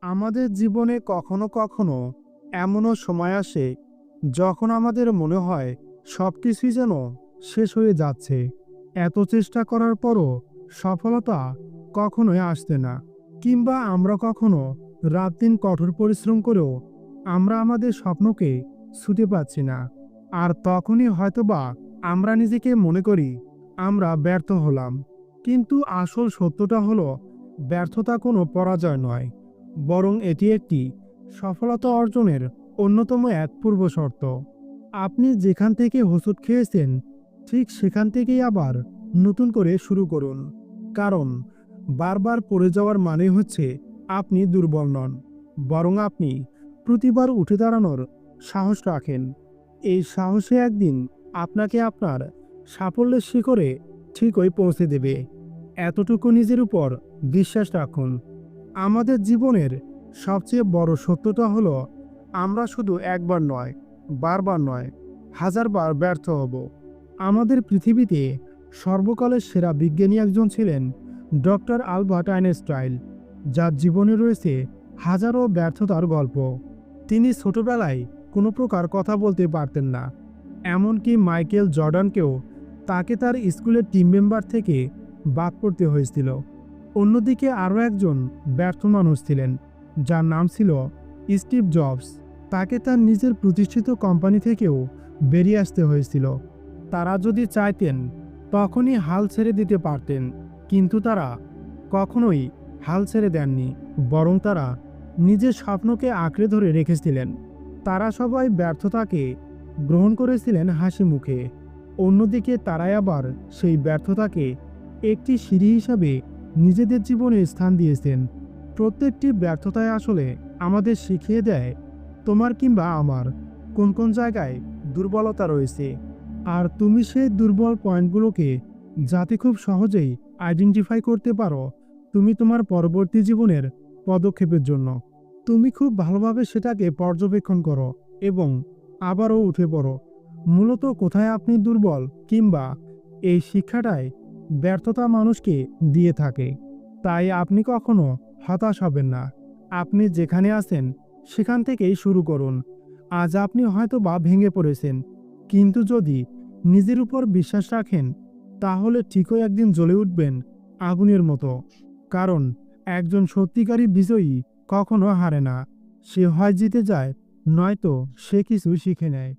আমাদের জীবনে কখনো কখনো এমনও সময় আসে যখন আমাদের মনে হয় সবকিছুই যেন শেষ হয়ে যাচ্ছে। এত চেষ্টা করার পরও সফলতা কখনোই আসছে না, কিংবা আমরা কখনো রাত দিন কঠোর পরিশ্রম করেও আমরা আমাদের স্বপ্নকে ছুঁতে পারছি না। আর তখনই হয়তোবা আমরা নিজেকে মনে করি আমরা ব্যর্থ হলাম। কিন্তু আসল সত্যটা হলো, ব্যর্থতা কোনো পরাজয় নয়, বরং এটি একটি সফলতা অর্জনের অন্যতম এক পূর্বশর্ত। আপনি যেখান থেকে হোঁচট খেয়েছেন, ঠিক সেখান থেকেই আবার নতুন করে শুরু করুন। কারণ বারবার পড়ে যাওয়ার মানে হচ্ছে আপনি দুর্বল নন, বরং আপনি প্রতিবার উঠে দাঁড়ানোর সাহস রাখেন। এই সাহসে একদিন আপনাকে আপনার সাফল্যের শিখরে ঠিকই পৌঁছে দেবে। এতটুকু নিজের উপর বিশ্বাস রাখুন। আমাদের জীবনের সবচেয়ে বড় সত্যটা হলো, আমরা শুধু একবার নয়, বারবার নয়, হাজারবার ব্যর্থ হব। আমাদের পৃথিবীতে সর্বকালের সেরা বিজ্ঞানী একজন ছিলেন ডক্টর আলবার্ট আইনস্টাইন, যার জীবনে রয়েছে হাজারো ব্যর্থতার গল্প। তিনি ছোটবেলায় কোনো প্রকার কথা বলতে পারতেন না, এমনকি মাইকেল জর্ডানকেও তাকে তার স্কুলের টিম মেম্বার থেকে বাদ পড়তে হয়েছিল। অন্যদিকে আরও একজন ব্যর্থ মানুষ ছিলেন, যার নাম ছিল স্টিভ জবস। তাকে তার নিজের প্রতিষ্ঠিত কোম্পানি থেকেও বেরিয়ে আসতে হয়েছিল। তারা যদি চাইতেন তখনই হাল ছেড়ে দিতে পারতেন, কিন্তু তারা কখনোই হাল ছেড়ে দেননি, বরং তারা নিজের স্বপ্নকে আঁকড়ে ধরে রেখেছিলেন। তারা সবাই ব্যর্থতাকে গ্রহণ করেছিলেন হাসি মুখে। অন্যদিকে তারাই আবার সেই ব্যর্থতাকে একটি সিঁড়ি হিসাবে নিজেদের জীবনে স্থান দিয়েছেন। প্রত্যেকটি ব্যর্থতায় আসলে আমাদের শিখিয়ে দেয় তোমার কিংবা আমার কোন কোন জায়গায় দুর্বলতা রয়েছে, আর তুমি সেই দুর্বল পয়েন্টগুলোকে যাতে খুব সহজেই আইডেন্টিফাই করতে পারো তুমি তোমার পরবর্তী জীবনের পদক্ষেপের জন্য। তুমি খুব ভালোভাবে সেটাকে পর্যবেক্ষণ করো এবং আবারও উঠে পড়ো। মূলত কোথায় আপনি দুর্বল, কিংবা এই শিক্ষাটাই ব্যর্থতা মানুষকে দিয়ে থাকে। তাই আপনি কখনো হতাশ হবেন না। আপনি যেখানে আছেন সেখান থেকেই শুরু করুন। আজ আপনি হয়তো বা ভেঙে পড়েছেন, কিন্তু যদি নিজের উপর বিশ্বাস রাখেন, তাহলে ঠিকই একদিন জ্বলে উঠবেন আগুনের মতো। কারণ একজন সত্যিকারী বিজয়ী কখনো হারে না। সে হয় জিতে যায়, নয়তো সে কিছু শিখে নেয়।